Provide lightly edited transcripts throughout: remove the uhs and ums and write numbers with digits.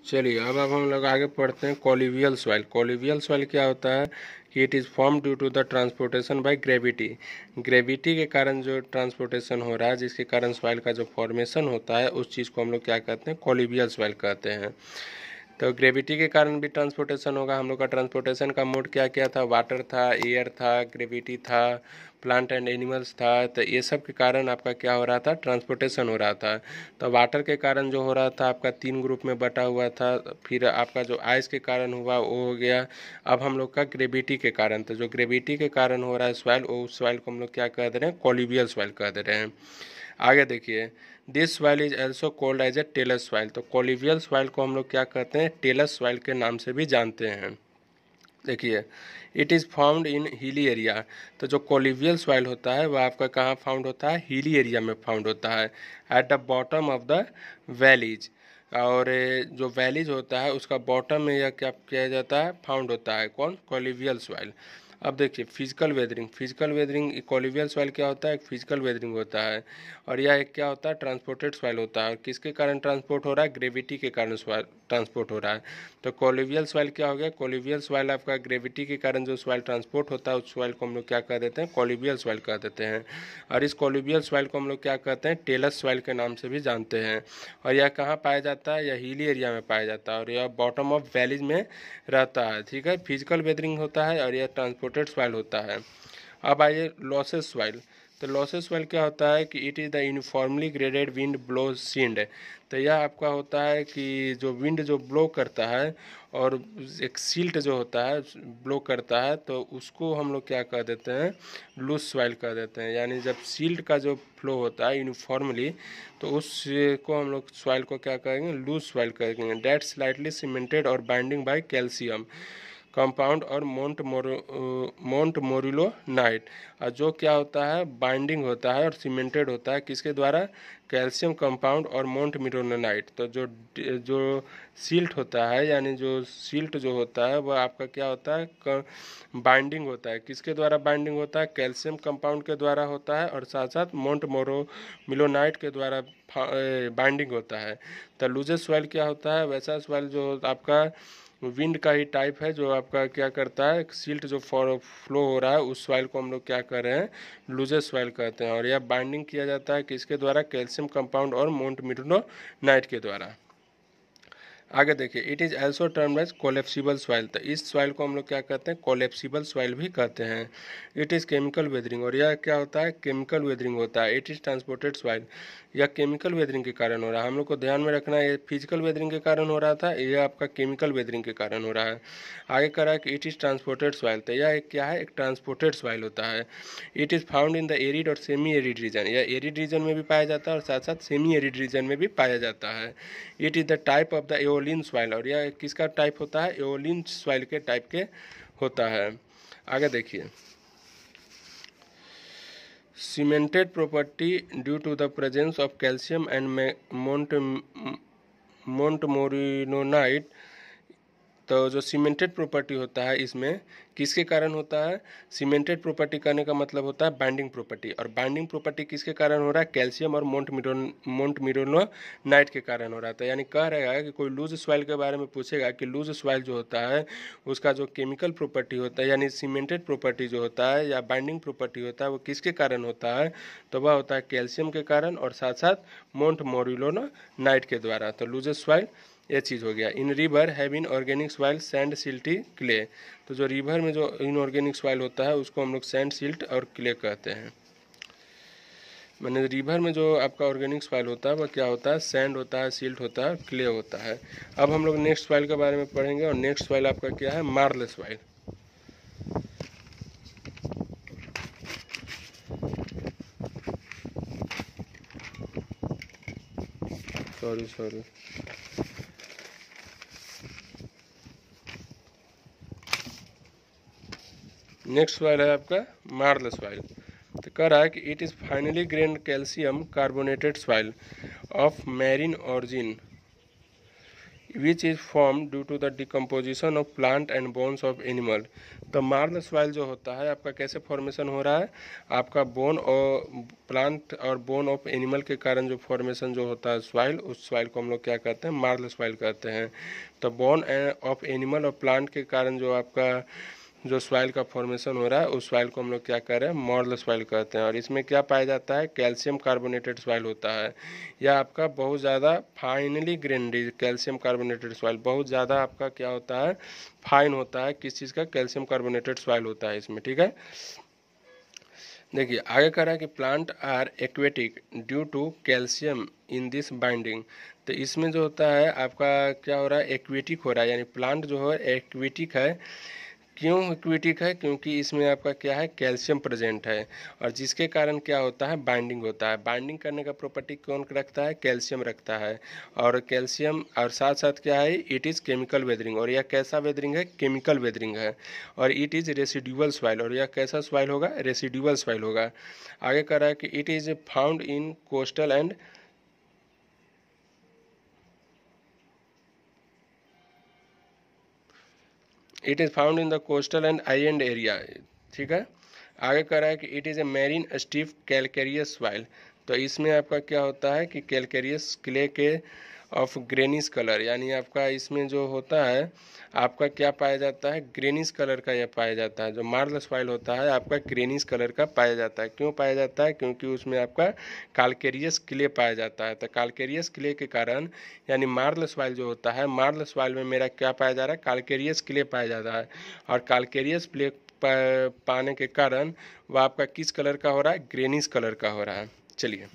चलिए अब हम लोग आगे पढ़ते हैं कॉलिवियल सॉइल। कॉलिवियल सॉइल क्या होता है कि it is form due to the transportation by gravity. Gravity के कारण जो ट्रांसपोर्टेशन हो रहा है, जिसके कारण सॉइल का जो फॉर्मेशन होता है, उस चीज़ को हम लोग क्या कहते हैं, कॉलिवियल सॉइल कहते हैं। तो ग्रेविटी के कारण भी ट्रांसपोर्टेशन होगा। हम लोग का ट्रांसपोर्टेशन का मोड क्या क्या था, वाटर था, एयर था, ग्रेविटी था, प्लांट एंड एनिमल्स था। तो ये सब के कारण आपका क्या हो रहा था, ट्रांसपोर्टेशन हो रहा था। तो वाटर के कारण जो हो रहा था आपका 3 ग्रुप में बटा हुआ था। फिर आपका जो आइस के कारण हुआ वो हो गया। अब हम लोग का ग्रेविटी के कारण, तो जो ग्रेविटी के कारण हो रहा है सॉइल, वो सॉइल को हम लोग क्या कह दे रहे हैं, कॉलिवियल सॉइल कह दे रहे हैं। आगे देखिए, this soil is also called as a talus soil. तो कॉलिवियल सॉइल को हम लोग क्या कहते हैं, टेलस सॉइल के नाम से भी जानते हैं। देखिए, it is found in hilly area. तो जो कॉलिवियल सॉइल होता है वह आपका कहाँ फाउंड होता है, हिली एरिया में फाउंड होता है, at the bottom of the valleys. और जो वैलीज होता है उसका बॉटम में यह क्या किया जाता है, फाउंड होता है, कौन, कॉलिवियल सॉइल। अब देखिए physical weathering. Physical weathering colluvial soil क्या होता है, एक फिजिकल वेदरिंग होता है। और यह एक क्या होता है, ट्रांसपोर्टेड सॉइल होता है। और किसके कारण ट्रांसपोर्ट हो रहा है, ग्रेविटी के कारण सॉइल ट्रांसपोर्ट हो रहा है। तो कॉलिवियल सॉइल क्या हो गया, कॉलिवियल सॉइल आपका ग्रेविटी के कारण जो सॉइल ट्रांसपोर्ट होता है, उस सॉइल को हम लोग क्या कह देते हैं, कॉलिवियल सॉइल कह देते हैं। और इस कॉलिवियल सॉइल को हम लोग क्या कहते हैं, टेलस सॉइल के नाम से भी जानते हैं। और यह कहाँ पाया जाता है, यह हिली एरिया में पाया जाता है, और यह बॉटम ऑफ वैलीज में रहता है। ठीक है, फिजिकल वेदरिंग होता है और यह ट्रांसपोर्टेड सॉइल होता है। अब आइए लॉसेस सॉइल। तो लॉसेस सॉइल क्या होता है कि it is the uniformly graded wind blow seed. तो यह आपका होता है कि जो विंड जो ब्लो करता है और एक सील्ट जो होता है ब्लो करता है, तो उसको हम लोग क्या कह देते हैं, लूज सॉइल कह देते हैं। यानी जब सील्ट का जो फ्लो होता है यूनिफॉर्मली, तो उसको हम लोग सॉइल को क्या कहेंगे, लूज सॉइल कहेंगे। डेट स्लाइटली सीमेंटेड और बाइंडिंग बाय कैल्शियम कंपाउंड और मोंट मोरिलो नाइट। और जो क्या होता है, बाइंडिंग होता है और सीमेंटेड होता है, किसके द्वारा, कैल्शियम कंपाउंड और मोंट मिरोनाइट। तो जो जो सिल्ट होता है, यानी जो सिल्ट जो होता है वह आपका क्या होता है, बाइंडिंग होता है। किसके द्वारा बाइंडिंग होता है, कैल्शियम कंपाउंड के द्वारा होता है, और साथ साथ मोंट मिलोनाइट के द्वारा बाइंडिंग होता है। तो लूजेस्ट सॉइल क्या होता है, वैसा सॉइल जो आपका विंड का ही टाइप है, जो आपका क्या करता है, सिल्ट जो फ्लो हो रहा है, उस सॉइल को हम लोग क्या कर रहे हैं, लूजेस्ट सॉइल कहते हैं। और यह बाइंडिंग किया जाता है किसके द्वारा, कैल्शियम कंपाउंड और मोंट मिरोनाइट के द्वारा। आगे देखिए, it is also termed as collapsible soil. तो इस सॉइल को हम लोग क्या कहते हैं, कोलेप्सिबल सॉइल भी कहते हैं। It is chemical weathering. और यह क्या होता है, केमिकल वेदरिंग होता है। It is transported soil. यह केमिकल वेदरिंग के कारण हो रहा है। हम लोग को ध्यान में रखना है, ये फिजिकल वेदरिंग के कारण हो रहा था, यह आपका केमिकल वेदरिंग के कारण हो रहा है। आगे कह रहा है कि इट इज़ ट्रांसपोर्टेड सॉइल। तो यह एक क्या है, एक ट्रांसपोर्टेड सॉइल होता है। It is found in the arid और सेमी एरिड रीजन। यह एरिड रीजन में भी पाया जाता है और साथ साथ सेमी एरिड रीजन में भी पाया जाता है। It is the type of the aeolian soil. और यह किसका टाइप होता है, एओलिन सॉइल के टाइप के होता है। आगे देखिए, cemented property due to the presence of calcium and montmorillonite. तो जो सीमेंटेड प्रॉपर्टी होता है इसमें किसके कारण होता है, सीमेंटेड प्रॉपर्टी कहने का मतलब होता है बाइंडिंग प्रॉपर्टी। और बाइंडिंग प्रॉपर्टी किसके कारण हो रहा है, कैल्शियम और मोंट मिरोनाइट के कारण हो रहा था। यानी कह रहा है कि कोई लूज सॉइल के बारे में पूछेगा कि लूज सॉइल जो होता है उसका जो केमिकल प्रॉपर्टी होता है, यानी सीमेंटेड प्रॉपर्टी जो होता है या बाइंडिंग प्रॉपर्टी होता है, वो किसके कारण होता है, तो वह होता है कैल्शियम के कारण और साथ साथ मोंट मोरिलोनाइट के द्वारा। तो लूज सॉइल ये चीज़ हो गया। इन river have in organic soil sand silty clay. तो जो रिवर में जो इनऑर्गेनिक सॉइल होता है उसको हम लोग सैंड सिल्ट और क्ले कहते हैं। मैंने रिवर में जो आपका ऑर्गेनिक सॉइल होता है वह क्या होता है, सैंड होता है, सिल्ट होता है, क्ले होता है। अब हम लोग नेक्स्ट सॉइल के बारे में पढ़ेंगे, और नेक्स्ट सॉइल आपका क्या है, marl soil. Sorry next soil है आपका मार्ल सॉइल। तो कह रहा है कि it is finely grained calcium carbonated soil of marine origin. Which is form due to the decomposition of plant and bones of animal. तो मार्ल सॉइल जो होता है आपका कैसे फॉर्मेशन हो रहा है, आपका बोन और प्लांट और बोन ऑफ एनिमल के कारण जो फॉर्मेशन जो होता है सॉइल, उस सॉइल को हम लोग क्या कहते हैं, मार्ल सॉइल कहते हैं। तो बोन ऑफ एनिमल और प्लांट के कारण जो आपका जो सॉइल का फॉर्मेशन हो रहा है उस सॉइल को हम लोग क्या कह रहे हैं, मार्ल सॉइल कहते हैं। और इसमें क्या पाया जाता है, कैल्शियम कार्बोनेटेड सॉइल होता है। यह आपका बहुत ज़्यादा finally grained calcium carbonated soil, बहुत ज़्यादा आपका क्या होता है, फाइन होता है। किस चीज़ का, कैल्शियम कार्बोनेटेड सॉइल होता है इसमें, ठीक है। देखिए आगे कह रहा है कि plant are aquatic due to calcium in this binding. तो इसमें जो होता है आपका क्या हो रहा है, एक्वेटिक हो रहा है, यानी प्लांट जो है एक्वेटिक है। क्यों एक्वेटिक है, क्योंकि इसमें आपका क्या है, कैल्शियम प्रेजेंट है, और जिसके कारण क्या होता है, बाइंडिंग होता है। बाइंडिंग करने का प्रॉपर्टी कौन रखता है, कैल्शियम रखता है। और कैल्शियम और साथ साथ क्या है, इट इज़ केमिकल वेदरिंग, और यह कैसा वेदरिंग है, केमिकल वेदरिंग है। और इट इज़ रेसिड्यूअल सॉइल, और यह कैसा सॉइल होगा, रेसिड्यूअल सॉइल होगा। आगे कह रहा है कि it is found in coastal and it is found in the coastal and island area, ठीक है। आगे कह रहा है कि it is a marine stiff calcareous soil. तो इसमें आपका क्या होता है कि कैलकेरियस क्ले के ऑफ ग्रेनिश कलर, यानी आपका इसमें जो होता है आपका क्या पाया जाता है, ग्रेनिश कलर का यह पाया जाता है। जो मार्ल सॉइल होता है आपका ग्रेनिश कलर का पाया जाता है। क्यों पाया जाता है, क्योंकि उसमें आपका कैलकेरियस क्ले पाया जाता है। तो कैलकेरियस क्ले के कारण, यानी मार्ल सॉइल जो होता है, मार्ल सॉइल में मेरा क्या पाया जा रहा है, कैलकेरियस क्ले पाया जाता है। और कैलकेरियस क्ले पाने के कारण वह आपका किस कलर का हो रहा है, ग्रेनिश कलर का हो रहा है। चलिए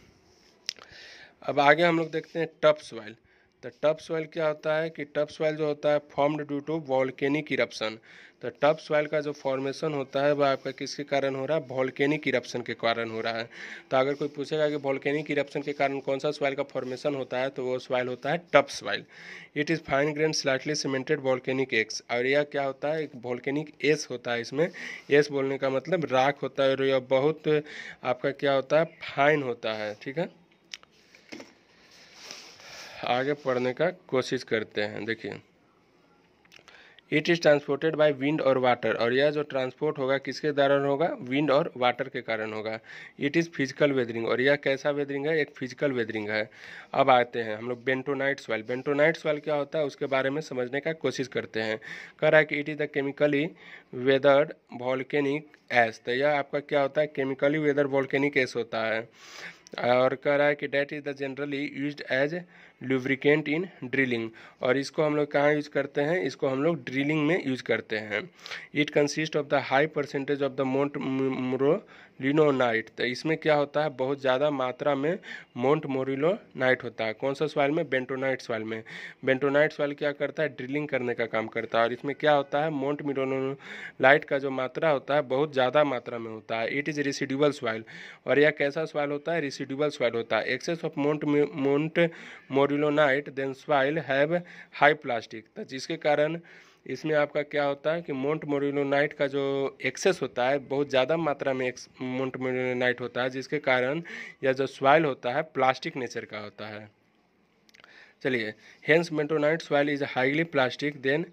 अब आगे हम लोग देखते हैं टफ सॉइल। तो टफ सॉइल क्या होता है कि टफ सॉइल जो होता है formed due to volcanic eruption. तो टफ सॉइल का जो फॉर्मेशन होता है वह आपका किसके कारण हो रहा है, वॉल्केनिक इरप्शन के कारण हो रहा है। तो अगर कोई पूछेगा कि वॉल्केनिक इरप्शन के कारण कौन सा सॉइल का फॉर्मेशन होता है, तो वो सॉइल होता है tough soil. It is fine grain slightly cemented volcanic x. और यह क्या होता है, एक वॉल्केनिक एस होता है। इसमें एस बोलने का मतलब राख होता है, और यह बहुत आपका क्या होता है, फाइन होता है, ठीक है। आगे पढ़ने का कोशिश करते हैं। देखिए it is transported by wind और वाटर, और यह जो ट्रांसपोर्ट होगा किसके द्वारा होगा, विंड और वाटर के कारण होगा। इट इज़ फिजिकल वेदरिंग, और यह कैसा वेदरिंग है, एक फिजिकल वेदरिंग है। अब आते हैं हम लोग बेंटोनाइट सॉइल। बेंटोनाइट सॉइल क्या होता है उसके बारे में समझने का कोशिश करते हैं। कह रहा है कि it is the chemically weathered volcanic S. तो यह आपका क्या होता है, केमिकली वेदर वॉल्केनिक एस होता है। और कह रहा है कि that is the generally used as lubricant in drilling, और इसको हम लोग कहाँ यूज करते हैं, इसको हम लोग ड्रिलिंग में यूज करते हैं। It consist of the high percentage of the montmorillonite. तो इसमें क्या होता है, बहुत ज़्यादा मात्रा में मोंटमोरिलोनाइट होता है। कौन सा सॉइल में, बेंटोनाइट सॉइल में। बेंटोनाइट सॉइल क्या करता है, ड्रिलिंग करने का काम करता है। और इसमें क्या होता है, मोंटमोरिलोनाइट का जो मात्रा होता है बहुत ज़्यादा मात्रा में होता है। इट इज़ रेसिड्यूअल सॉइल, और यह कैसा सॉइल होता है, रेसिड्यूअल सॉइल होता है। Excess of montmorillonite then soil have high plastic. तो जिसके कारण इसमें आपका क्या होता है कि मोंटमोरिलोनाइट का जो एक्सेस होता है, बहुत ज़्यादा मात्रा में मोंटमोरिलोनाइट होता है, जिसके कारण यह जो सॉइल होता है प्लास्टिक नेचर का होता है। चलिए, hence bentonite soil is highly plastic then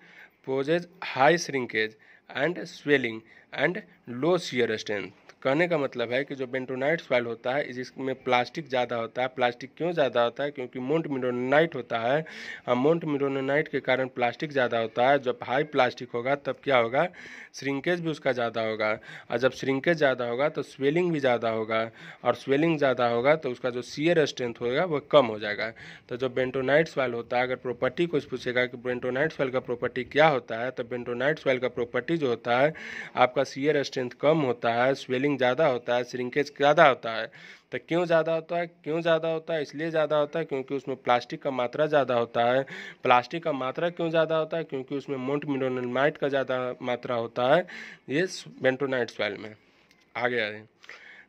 possess high shrinkage and swelling and low shear strength. कहने का मतलब है कि जो बेंटोनाइट सॉइल होता है जिसमें प्लास्टिक ज़्यादा होता है। प्लास्टिक क्यों ज़्यादा होता है, क्योंकि मोंटमोरिलोनाइट होता है, और मोंटमोरिलोनाइट के कारण प्लास्टिक ज़्यादा होता है। जब हाई प्लास्टिक होगा तब क्या होगा, श्रिंकेज भी उसका ज़्यादा होगा, और जब श्रिंकेज ज़्यादा होगा तो स्वेलिंग भी ज़्यादा होगा, और स्वेलिंग ज़्यादा होगा तो उसका जो शियर स्ट्रेंथ होगा वो कम हो जाएगा। तो जो बेंटोनाइट सॉइल होता है, अगर प्रॉपर्टी कुछ पूछेगा कि बेंटोनाइट सॉइल का प्रॉपर्टी क्या होता है, तो बेंटोनाइट सॉइल का प्रॉपर्टी जो होता है आपका शियर स्ट्रेंथ कम होता है, स्वेलिंग ज़्यादा होता है, श्रिंकेज ज़्यादा होता है। तो क्यों ज़्यादा होता है, क्यों ज़्यादा होता है, इसलिए ज़्यादा होता है क्योंकि उसमें प्लास्टिक का मात्रा ज़्यादा होता है। प्लास्टिक का मात्रा क्यों ज़्यादा होता है, क्योंकि उसमें मोंटमोरिलोनाइट का ज़्यादा मात्रा होता है ये बेंटोनाइट सॉइल में। आगे आए,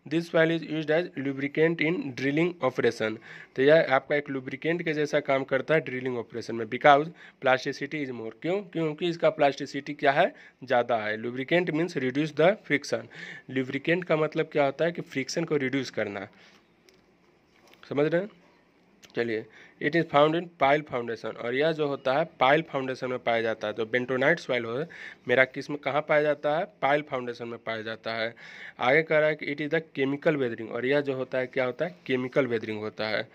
this soil is used as lubricant in drilling operation. तो यह आपका एक लुब्रिकेंट के जैसा काम करता है ड्रिलिंग ऑपरेशन में। बिकॉज प्लास्टिसिटी इज मोर, क्यों, क्योंकि इसका प्लास्टिसिटी क्या है, ज़्यादा है। Lubricant means reduce the friction. Lubricant का मतलब क्या होता है कि फ्रिक्शन को रिड्यूस करना, समझ रहे हैं। चलिए, it is found in pile foundation, और यह जो होता है पाइल फाउंडेशन में पाया जाता है। तो बेंटोनाइट सॉइल हो मेरा किस में कहाँ पाया जाता है, पाइल फाउंडेशन में पाया जाता है। आगे कह रहा है कि it is the chemical weathering, और यह जो होता है क्या होता है, केमिकल वेदरिंग होता है।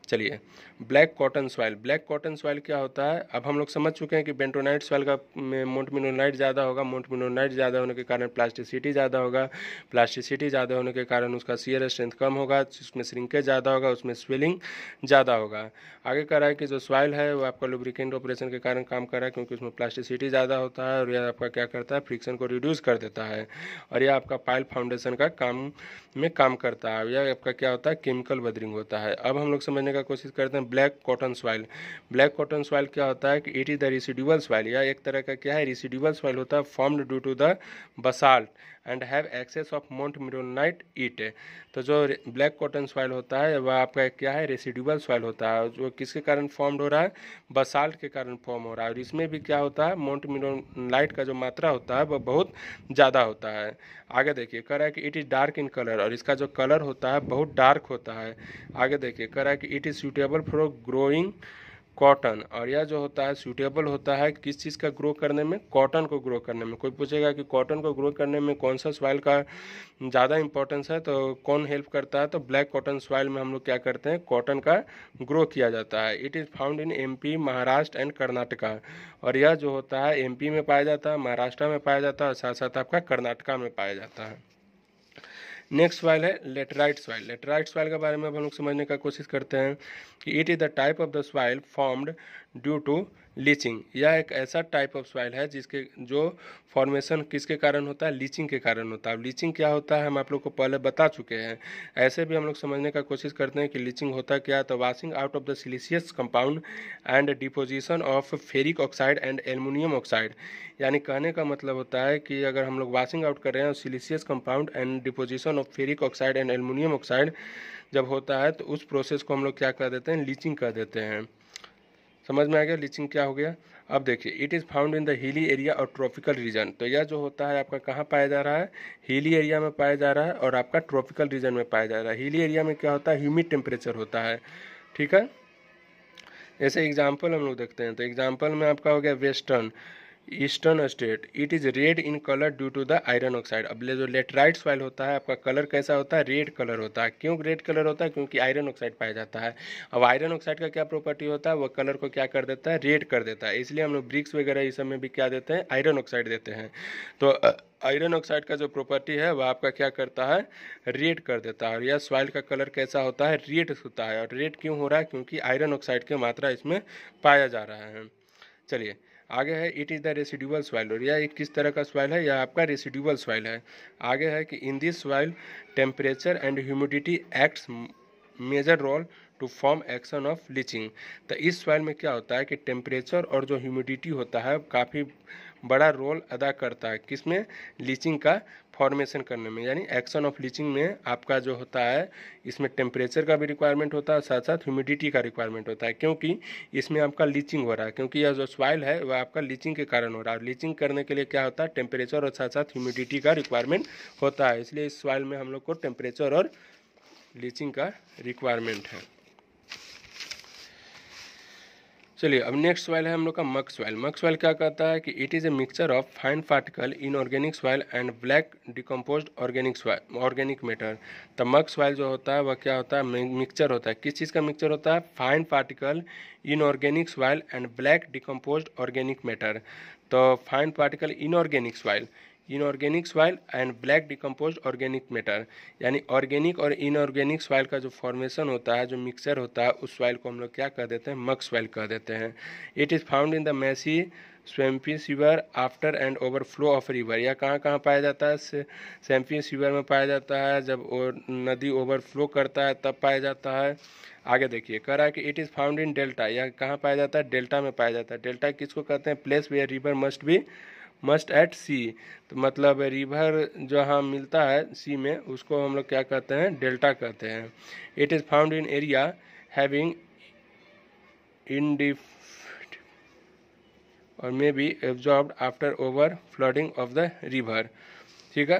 चलिए, black cotton soil, black cotton soil क्या होता है, अब हम लोग समझ चुके हैं कि बेंटोनाइट सॉइल का मोंटमिनोनाइट ज़्यादा होगा, मोंटमिनोनाइट ज़्यादा होने के कारण प्लास्टिसिटी ज़्यादा होगा, प्लास्टिसिटी ज़्यादा होने के कारण उसका शियर स्ट्रेंथ कम होगा, उसमें श्रिंकेज ज़्यादा होगा, उसमें स्वेलिंग ज़्यादा होगा। आगे कह रहा है कि जो सॉइल है वो आपका लुब्रिकेंट ऑपरेशन के कारण काम कर रहा है, क्योंकि उसमें प्लास्टिसिटी ज़्यादा होता है, और यह आपका क्या करता है, फ्रिक्शन को रिड्यूस कर देता है, और यह आपका पाइल फाउंडेशन का काम में काम करता है। यह आपका क्या होता है, केमिकल वेदरिंग होता है। अब हम लोग समझने का कोशिश करते हैं black cotton soil. Black cotton soil क्या होता है कि it is the residual soil, यह एक तरह का क्या है, रेसिडुअल सॉइल होता है, formed due to the basalt and have excess of montmorillonite ईट। तो जो ब्लैक कॉटन सॉइल होता है वह आपका क्या है, रेसिडुअल सॉइल होता है, जो किसके कारण फॉर्म्ड हो रहा है, बसाल्ट के कारण फॉर्म हो रहा है, और इसमें भी क्या होता है, मोंटमिनोनाइट का जो मात्रा होता है वह बहुत ज़्यादा होता है। आगे देखिए, कह रहा है कि it is dark in colour, और इसका जो कलर होता है बहुत डार्क होता है। आगे देखिए, कह रहा है कि it is suitable for growing cotton, और यह जो होता है सूटेबल होता है किस चीज़ का ग्रो करने में, कॉटन को ग्रो करने में। कोई पूछेगा कि कॉटन को ग्रो करने में कौन सा सॉइल का ज़्यादा इंपॉर्टेंस है, तो कौन हेल्प करता है, तो ब्लैक कॉटन सॉइल में हम लोग क्या करते हैं, कॉटन का ग्रो किया जाता है। It is found in MP, Maharashtra and Karnataka, और यह जो होता है एमपी में पाया जाता है, महाराष्ट्र में पाया जाता है, और साथ साथ आपका कर्नाटका में पाया जाता है। नेक्स्ट सॉइल है लेटराइट सॉइल। लेटराइट सॉइल के बारे में अब हम लोग समझने का कोशिश करते हैं कि it is the type of the soil formed due to leaching. यह एक ऐसा टाइप ऑफ सॉइल है जिसके जो फॉर्मेशन किसके कारण होता है, लीचिंग के कारण होता है। लीचिंग क्या होता है हम आप लोग को पहले बता चुके हैं, ऐसे भी हम लोग समझने का कोशिश करते हैं कि लीचिंग होता क्या है। तो washing out of the siliceous compound and deposition of ferric oxide and aluminium oxide, यानी कहने का मतलब होता है कि अगर हम लोग वाशिंग आउट कर रहे हैं siliceous compound and deposition of ferric oxide and aluminium oxide जब होता है तो उस प्रोसेस को हम लोग क्या कर देते हैं, लीचिंग कर देते हैं। समझ में आ गया लीचिंग क्या हो गया। अब देखिए, it is found in the hilly area और ट्रॉपिकल रीजन। तो यह जो होता है आपका कहाँ पाया जा रहा है, हिली एरिया में पाया जा रहा है, और आपका ट्रॉपिकल रीजन में पाया जा रहा है। हिली एरिया में क्या होता है, ह्यूमिड टेम्परेचर होता है, ठीक है। जैसे एग्जाम्पल हम लोग देखते हैं, तो एग्जाम्पल में आपका हो गया western eastern state, it is red in colour due to the iron oxide. अब जो लेटराइट सॉइल होता है आपका कलर कैसा होता है, रेड कलर होता है। क्यों रेड कलर होता है, क्योंकि आयरन ऑक्साइड पाया जाता है। अब आयरन ऑक्साइड का क्या प्रॉपर्टी होता है, वह कलर को क्या कर देता है, रेड कर देता है। इसलिए हम लोग ब्रिक्स वगैरह इस सब में भी क्या देते हैं, आयरन ऑक्साइड देते हैं। तो आयरन ऑक्साइड का जो प्रॉपर्टी है वह आपका क्या करता है, रेड कर देता है। और यह सॉइल का कलर कैसा होता है, रेड होता है। और रेड क्यों हो रहा है, क्योंकि आयरन ऑक्साइड की मात्रा इसमें पाया जा रहा है। चलिए आगे है, it is the residual soil, और यह एक किस तरह का सॉइल है, यह आपका रेसिडुअल सॉइल है। आगे है कि in this soil temperature and humidity acts major role to form action of leaching. तो इस सॉइल में क्या होता है कि टेम्परेचर और जो ह्यूमिडिटी होता है काफ़ी बड़ा रोल अदा करता है किसमें, लीचिंग का फॉर्मेशन करने में, यानी एक्शन ऑफ लीचिंग में आपका जो होता है इसमें टेम्परेचर का भी रिक्वायरमेंट होता है, साथ साथ ह्यूमिडिटी का रिक्वायरमेंट होता है, क्योंकि इसमें आपका लीचिंग हो रहा है। क्योंकि यह जो सॉइल है वह आपका लीचिंग के कारण हो रहा है। लीचिंग करने के लिए क्या होता है, टेम्परेचर और साथ साथ ह्यूमिडिटी का रिक्वायरमेंट होता है। इसलिए इस सॉइल में हम लोग को टेम्परेचर और लीचिंग का रिक्वायरमेंट है। चलिए अब नेक्स्ट सॉइल है हम लोग का मक सॉइल। मक सॉइल क्या कहता है कि it is a mixture of fine particle in organic soil and black decomposed organic matter. तो मक सॉइल जो होता है वह क्या होता है, मिक्सचर होता है। किस चीज़ का मिक्सचर होता है, fine particle in organic soil and black decomposed organic matter. तो fine particle inorganic soil and black decomposed organic matter, यानी ऑर्गेनिक और इनऑर्गेनिक सॉइल का जो फॉर्मेशन होता है, जो मिक्सचर होता है, उस सॉइल को हम लोग क्या कह देते हैं, मक सॉइल कह देते हैं। It is found in the marshy swampy sewer after and overflow of river. यह कहाँ कहाँ पाया जाता है, स्वैम्पी सीवर में पाया जाता है, जब नदी ओवरफ्लो करता है तब पाया जाता है। आगे देखिए, कह रहा है कि it is found in delta. यह कहाँ पाया जाता है, डेल्टा में पाया जाता है। डेल्टा किसको कहते हैं, place where river must at sea. तो मतलब रिवर जहाँ मिलता है सी में उसको हम लोग क्या कहते हैं, डेल्टा कहते हैं। It is found in area having इंडिफ और may be absorbed after over flooding of the river, ठीक है।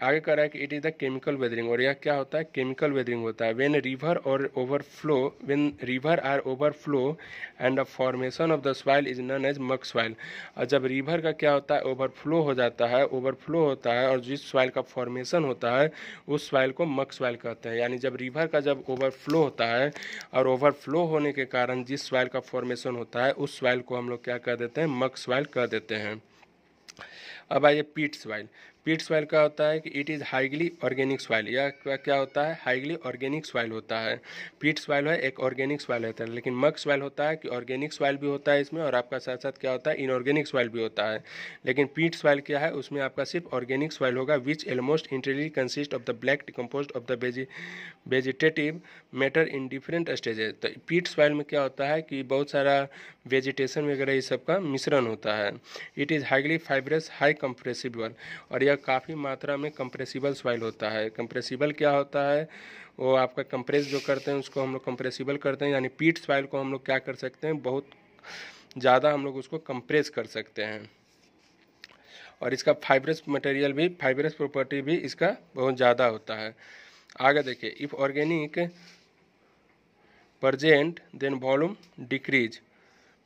आगे कह रहा है कि it is the chemical weathering, और यह क्या होता है, केमिकल वेदरिंग होता है। When river are overflow and the formation of the soil is known as muck soil. और जब रिवर का क्या होता है, ओवरफ्लो हो जाता है, ओवरफ्लो होता है, और जिस सॉइल का फॉर्मेशन होता है उस सॉइल को मक सॉइल कहते हैं। यानी जब रिवर का जब ओवरफ्लो होता है और ओवरफ्लो होने के कारण जिस सॉइल का फॉर्मेशन होता है उस सॉइल को हम लोग क्या कह देते हैं, मक सॉइल कह देते हैं। अब आइए पीट सॉइल। पीट सॉइल क्या होता है कि it is highly organic soil. यह क्या होता है, हाईली ऑर्गेनिक सॉइल होता है। पीट सॉइल है एक ऑर्गेनिक सॉइल होता है, लेकिन मक सॉइल होता है कि ऑर्गेनिक सॉइल भी होता है इसमें, और आपका साथ साथ क्या होता है, इनऑर्गेनिक सॉइल भी होता है। लेकिन पीट सॉइल क्या है, उसमें आपका सिर्फ ऑर्गेनिक सॉइल होगा, विच almost इंटरली consist of the black decomposed of the vegetative matter in different stages. तो पीट सॉइल में क्या होता है कि बहुत सारा वेजिटेशन वगैरह इस सब का मिश्रण होता है। It is highly fibrous high compressible, और यह काफ़ी मात्रा में कंप्रेसिबल सॉइल होता है। कंप्रेसिबल क्या होता है, वो आपका कंप्रेस जो करते हैं उसको हम लोग कंप्रेसिबल करते हैं। यानी पीट सॉइल को हम लोग क्या कर सकते हैं, बहुत ज़्यादा हम लोग उसको कंप्रेस कर सकते हैं, और इसका फाइब्रस मटेरियल भी, फाइब्रस प्रॉपर्टी भी इसका बहुत ज़्यादा होता है। आगे देखिए, if organic present then volume decrease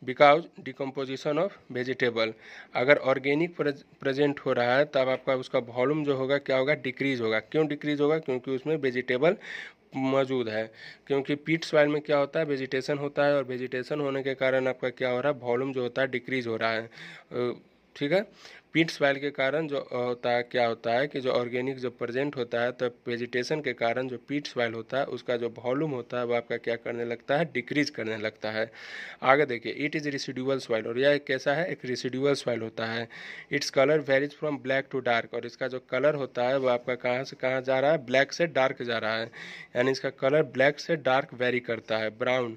because decomposition of vegetable. अगर ऑर्गेनिक प्रेजेंट हो रहा है तब आपका उसका वॉल्यूम जो होगा क्या होगा, डिक्रीज होगा। क्यों डिक्रीज होगा, क्योंकि उसमें वेजिटेबल मौजूद है। क्योंकि पीट सॉइल में क्या होता है, वेजिटेशन होता है, और वेजिटेशन होने के कारण आपका क्या हो रहा है, वॉल्यूम जो होता है डिक्रीज हो रहा है। ठीक है, पीट सॉइल के कारण जो होता है, क्या होता है कि जो ऑर्गेनिक जो प्रेजेंट होता है तो वेजिटेशन के कारण जो पीट सॉइल होता है उसका जो वॉल्यूम होता है वो आपका क्या करने लगता है, डिक्रीज करने लगता है। आगे देखिए, इट इज़ रेसिडुअल सॉइल, और यह एक कैसा है, एक रेसिडुअल सॉइल होता है। Its colour varies from black to dark, और इसका जो कलर होता है वो आपका कहाँ से कहाँ जा रहा है, ब्लैक से डार्क जा रहा है। यानी इसका कलर ब्लैक से डार्क वेरी करता है, brown,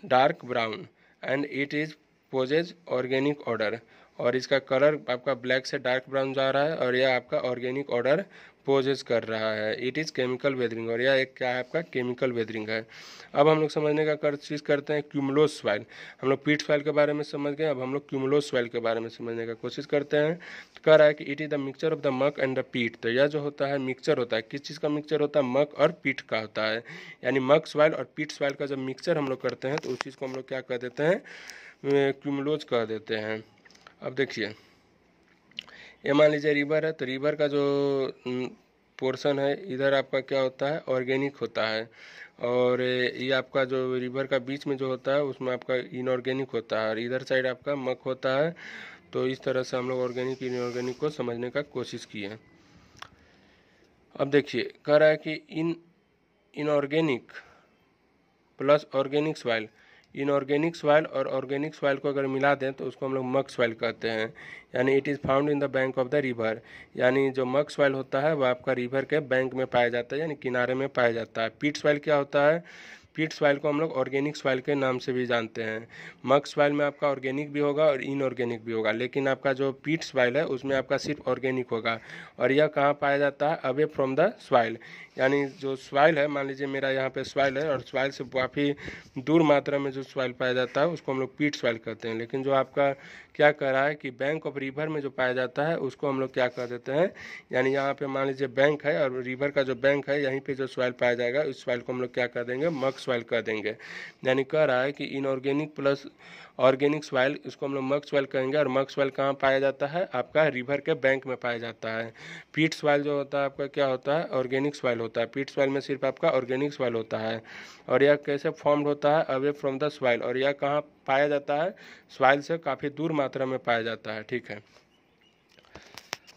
dark brown, and it is possess organic order, और इसका कलर आपका ब्लैक से डार्क ब्राउन जा रहा है, और यह आपका ऑर्गेनिक ऑर्डर पोजेज कर रहा है। इट इज़ केमिकल वेदरिंग, और यह एक क्या है, आपका केमिकल वेदरिंग है। अब हम लोग समझने का कोशिश करते हैं क्यूमुलोस सॉइल। हम लोग पीट सॉइल के बारे में समझ गए, अब हम लोग क्यूमुलोस सॉइल के बारे में समझने का कोशिश करते हैं। तो कह रहा है कि it is the mixture of the मक एंड द पीट। तो यह जो होता है मिक्सचर होता है, किस चीज़ का मिक्सचर होता है, मक और पीट का होता है। यानी मक सॉइल और पीट सॉइल का जब मिक्सचर हम लोग करते हैं तो उस चीज़ को हम लोग क्या कह देते हैं, क्यूमुलोज कह देते हैं। अब देखिए, ये मान लीजिए रिवर है, तो रिवर का जो पोर्शन है इधर आपका क्या होता है, ऑर्गेनिक होता है, और ये आपका जो रिवर का बीच में जो होता है उसमें आपका इनऑर्गेनिक होता है, और इधर साइड आपका मक होता है। तो इस तरह से हम लोग ऑर्गेनिक इनऑर्गेनिक को समझने का कोशिश किए। अब देखिए, कह रहा है कि inorganic plus organic soil, inorganic soil और ऑर्गेनिक सॉइल को अगर मिला दें तो उसको हम लोग मक सॉइल कहते हैं। यानी it is found in the bank of the river. यानी जो मक सॉइल होता है वह आपका रिवर के बैंक में पाया जाता है, यानी किनारे में पाया जाता है। पीट सॉइल क्या होता है, पीट सॉइल को हम लोग ऑर्गेनिक सॉइल के नाम से भी जानते हैं। मक सॉइल में आपका ऑर्गेनिक भी होगा और इनऑर्गेनिक भी होगा, लेकिन आपका जो पीट सॉइल है उसमें आपका सिर्फ ऑर्गेनिक होगा। और यह कहाँ पाया जाता है, अवे फ्रॉम द सॉइल। यानी जो सॉइल है, मान लीजिए मेरा यहाँ पे सॉइल है और सॉइल से काफ़ी दूर मात्रा में जो सॉइल पाया जाता है उसको हम लोग पीट सॉइल कहते हैं। लेकिन जो आपका क्या कह रहा है कि बैंक ऑफ रिवर में जो पाया जाता है उसको हम लोग क्या कह देते हैं, यानी यहाँ पे मान लीजिए बैंक है और रिवर का जो बैंक है यहीं पे जो सॉइल पाया जाएगा उस सॉइल को हम लोग क्या कह देंगे, मक सॉइल कह देंगे। यानी कह रहा है कि इनऑर्गेनिक प्लस ऑर्गेनिक सॉइल, इसको हम लोग मक सॉइल कहेंगे। और मक सॉइल कहाँ पाया जाता है, आपका रिवर के बैंक में पाया जाता है। पीट सॉइल जो होता है आपका क्या होता है, ऑर्गेनिक सॉइल होता है। पीट सॉइल में सिर्फ आपका ऑर्गेनिक सॉइल होता है। और यह कैसे फॉर्म्ड होता है, अवे फ्रॉम द सॉइल, और यह कहाँ पाया जाता है, सॉइल से काफ़ी दूर मात्रा में पाया जाता है। ठीक है,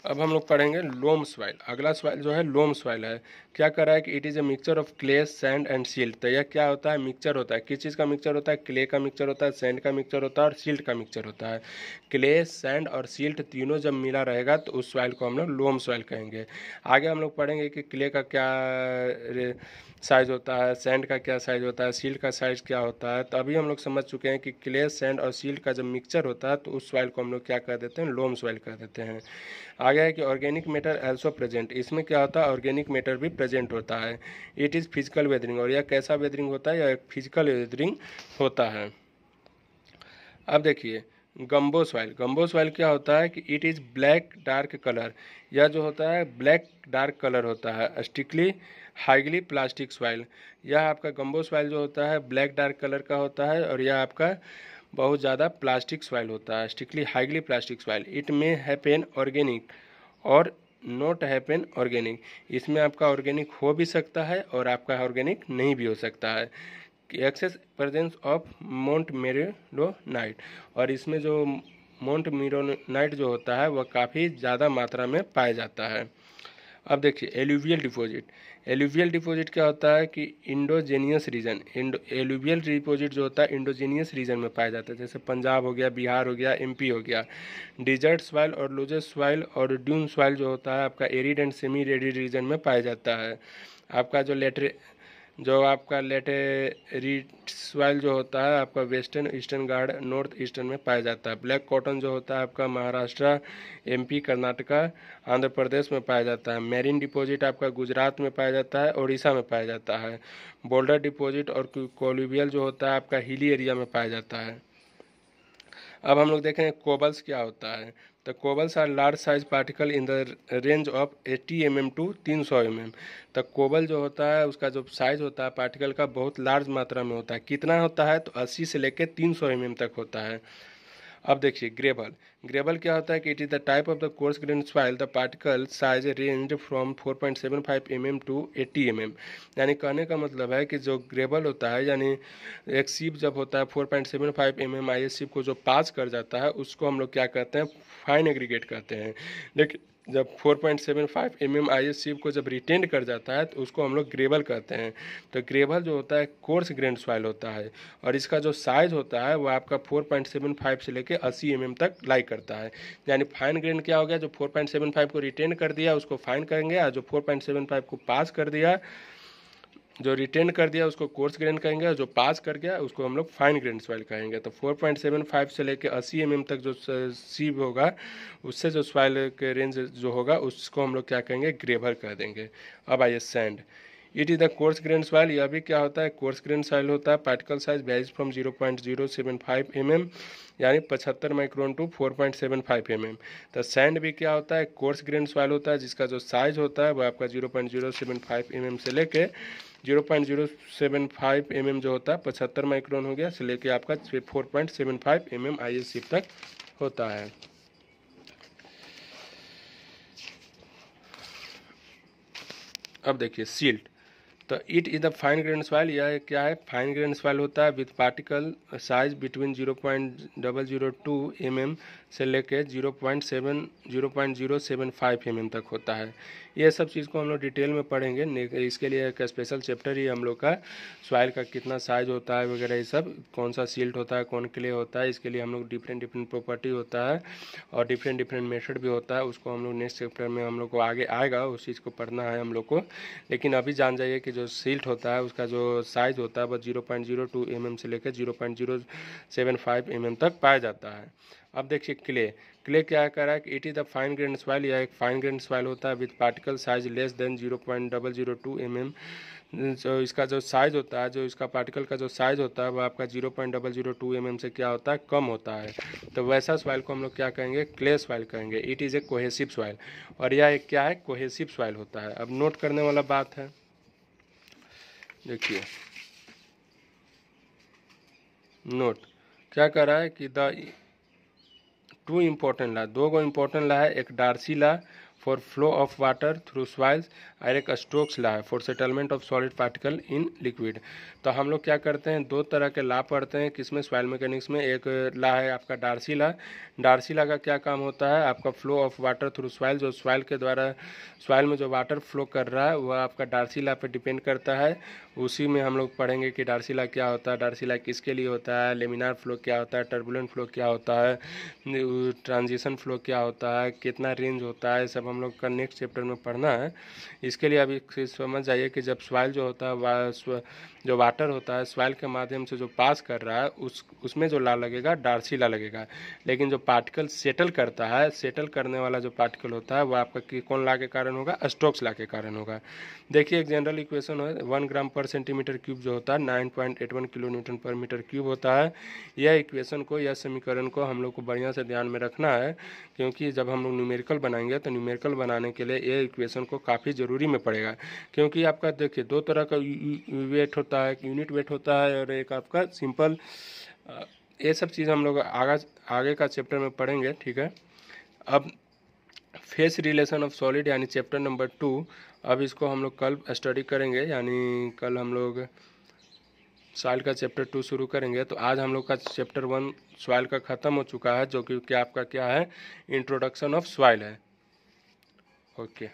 अब हम लोग पढ़ेंगे लोम सॉइल। अगला सॉइल जो है लोम सॉइल है। क्या कर रहा है कि it is a mixture of clay, sand and silt. तो यह क्या होता है, मिक्सचर होता है। किस चीज़ का मिक्सचर होता है, क्ले का मिक्सचर होता है, सैंड का मिक्सचर होता है और सिल्ट का मिक्सचर होता है। क्ले, सैंड और सिल्ट तीनों जब मिला रहेगा तो उस सॉइल को हम लोग लोम सॉइल कहेंगे। आगे हम लोग पढ़ेंगे कि क्ले का क्या साइज होता है, सैंड का क्या साइज होता है, सिल्ट का साइज क्या होता है। तो अभी हम लोग समझ चुके हैं कि क्ले, सैंड और सिल्ट का जब मिक्सचर होता है तो उस सॉइल को हम लोग क्या कह देते हैं, लोम सॉइल कह देते हैं। आगे है कि ऑर्गेनिक मैटर एल्सो प्रेजेंट। इसमें क्या होता है, ऑर्गेनिक मैटर भी प्रेजेंट होता है। इट इज़ फिजिकल वेदरिंग, और यह कैसा वेदरिंग होता है, यह एक फिजिकल वेदरिंग होता है। अब देखिए, गम्बो सॉइल क्या होता है कि it is black dark colour, यह जो होता है ब्लैक डार्क कलर होता है। स्टिकली हाईली प्लास्टिक सॉइल, यह आपका गम्बो सॉइल जो होता है ब्लैक डार्क कलर का होता है और यह आपका बहुत ज़्यादा प्लास्टिक सॉइल होता है। Stickily highly plastic soil, it may happen organic और नॉट हैपन ऑर्गेनिक, इसमें आपका ऑर्गेनिक हो भी सकता है और आपका ऑर्गेनिक नहीं भी हो सकता है। एक्सेस प्रेजेंस ऑफ मोंट मेरिडोनाइट, और इसमें जो मोंट मेरिडोनाइट जो होता है वह काफ़ी ज़्यादा मात्रा में पाया जाता है। अब देखिए एलुवियल डिपॉजिट, एलुवियल डिपॉजिट क्या होता है कि इंडोजेनियस रीजन, एलुवियल डिपॉजिट जो होता है इंडोजेनियस रीजन में पाया जाता है, जैसे पंजाब हो गया, बिहार हो गया, एमपी हो गया। डिजर्ट सॉइल और लूजस सॉइल और ड्यून सॉइल जो होता है आपका arid and semi arid region में पाया जाता है। आपका जो आपका लेटेरिट सॉइल जो होता है आपका वेस्टर्न ईस्टर्न घाट नॉर्थ ईस्टर्न में पाया जाता है। ब्लैक कॉटन जो होता है आपका महाराष्ट्र, एमपी, कर्नाटका, आंध्र प्रदेश में पाया जाता है। मैरिन डिपॉजिट आपका गुजरात में पाया जाता है, उड़ीसा में पाया जाता है। बोल्डर डिपॉजिट और कोलुवियल जो होता है आपका हिली एरिया में पाया जाता है। अब हम लोग देख रहे हैं कोबल्स क्या होता है। तो cobbles are large size particle in the range of 80 mm to 300 mm। तो कोबल जो होता है उसका जो साइज होता है पार्टिकल का बहुत लार्ज मात्रा में होता है। कितना होता है तो 80 से लेकर 300 mm तक होता है। अब देखिए ग्रेवल, ग्रेवल क्या होता है कि it is the type of the coarse grain soil, the particle size range from 4.75 mm to 80 mm। यानी कहने का मतलब है कि जो ग्रेवल होता है यानी एक सीप जब होता है 4.75 mm आईएस सीप को जो पास कर जाता है उसको हम लोग क्या कहते हैं, फाइन एग्रीगेट कहते हैं। लेकिन जब 4.75 mm आईएस सीप को जब रिटेंड कर जाता है तो उसको हम लोग ग्रेवल कहते हैं। तो ग्रेवल जो होता है कोर्स ग्रेन सॉइल होता है और इसका जो साइज होता है वो आपका 4.75 से लेकर 80 mm तक लाई करता है। यानी फाइन ग्रेन क्या हो गया, जो 4.75 को रिटेन कर दिया उसको फाइन कहेंगे, और जो 4.75 को पास कर दिया, जो रिटेन कर दिया उसको कोर्स ग्रेन कहेंगे, और जो पास कर गया उसको हम लोग फाइन ग्रेन सॉइल कहेंगे। तो 4.75 से लेकर 80 mm तक जो सीव होगा उससे जो सॉइल के रेंज जो होगा उसको हम लोग क्या कहेंगे, ग्रेवल कह देंगे। अब आइए sand, it is the coarse grain soil, यह भी क्या होता है कोर्स ग्रेन सॉइल होता है। Particle size varies from 0.075 mm यानी 75 माइक्रोन टू 4.75 mm। तो सैंड भी क्या होता है कोर्स ग्रेन सॉइल होता है जिसका जो साइज होता है वो आपका 0.075 mm से लेके 0.075 mm जो होता है 75 माइक्रोन हो गया से लेके आपका 4.75 mm आईएस तक होता है। अब देखिए सील्ट, तो it is the fine grain soil, यह क्या है फाइन ग्रेन सॉइल होता है with particle size between 0.002 mm से लेके 0.075 mm तक होता है। ये सब चीज़ को हम लोग डिटेल में पढ़ेंगे, इसके लिए एक स्पेशल चैप्टर ही हम लोग का सॉइल का कितना साइज होता है वगैरह, ये सब कौन सा सील्ट होता है कौन क्ले होता है, इसके लिए हम लोग डिफरेंट प्रॉपर्टी होता है और डिफरेंट मेथड भी होता है, उसको हम लोग नेक्स्ट चैप्टर में हम लोग को आगे आएगा उस चीज़ को पढ़ना है हम लोग को। लेकिन अभी जान जाइए कि जो सील्ट होता है उसका जो साइज होता है वह 0.02 mm से लेकर 0.075 mm तक पाया जाता है। अब देखिए क्ले, क्ले क्या कर रहा है कि it is the fine grain soil, यह एक फाइन ग्रेन सॉइल होता है with particle size less than 0.002 mm। जो इसका जो साइज होता है, जो इसका पार्टिकल का जो साइज होता है वो आपका 0.002 mm से क्या होता है कम होता है। तो वैसा सॉइल को हम लोग क्या कहेंगे, क्ले सॉइल कहेंगे। It is A cohesive soil, और यह एक क्या है कोहेसिव सॉइल होता है। अब नोट करने वाला बात है, देखिए नोट क्या कर रहा है कि द टू इम्पोर्टेंट ला, दो गो इम्पोर्टेंट ला है, एक Darcy law for flow of water through soils और एक स्टोक्स ला है for settlement of solid particle in liquid. तो हम लोग क्या करते हैं दो तरह के ला पढ़ते हैं किसमें, सॉइल मैकेनिक्स में। एक ला है आपका डार्सी ला, डार्सी ला का क्या काम होता है, आपका flow of water through soil, जो सॉइल के द्वारा सॉइल में जो वाटर फ्लो कर रहा है वह आपका डार्सी ला पे डिपेंड करता है। उसी में हम लोग पढ़ेंगे कि डार्सी ला क्या होता है, डार्सी ला किसके लिए होता है, लेमिनार फ्लो क्या होता है, टर्बुलेंट फ्लो क्या होता है, ट्रांजिशन फ्लो क्या होता है, कितना रेंज होता है, सब हम लोग का नेक्स्ट चैप्टर में पढ़ना है। इसके लिए अभी समझ जाइए कि जब सॉइल जो होता है जो वाटर होता है सॉइल के माध्यम से जो पास कर रहा है उसमें जो ला लगेगा डार्सी ला लगेगा, लेकिन जो पार्टिकल सेटल करता है, सेटल करने वाला जो पार्टिकल होता है वो आपका कौन ला के कारण होगा, स्टोक्स ला के कारण होगा। देखिए एक जनरल इक्वेशन है 1 ग्राम पर सेंटीमीटर क्यूब जो होता है 9.81 किलो न्यूटन पर मीटर क्यूब होता है। यह इक्वेशन को, यह समीकरण को हम लोग को बढ़िया से ध्यान में रखना है, क्योंकि जब हम लोग न्यूमेरिकल बनाएंगे तो न्यूमेरिकल बनाने के लिए ये इक्वेशन को काफ़ी ज़रूरी में पड़ेगा। क्योंकि आपका देखिए दो तरह का वेट होता है, एक यूनिट वेट होता है और एक आपका सिंपल। ये सब चीज़ हम लोग आगे का चैप्टर में पढ़ेंगे, ठीक है। अब फेस रिलेशन ऑफ सॉलिड यानी चैप्टर नंबर 2, अब इसको हम लोग कल स्टडी करेंगे, यानी कल हम लोग सॉइल का चैप्टर 2 शुरू करेंगे। तो आज हम लोग का चैप्टर 1 सॉइल का ख़त्म हो चुका है, जो कि आपका क्या है, इंट्रोडक्शन ऑफ सॉइल है। ओके।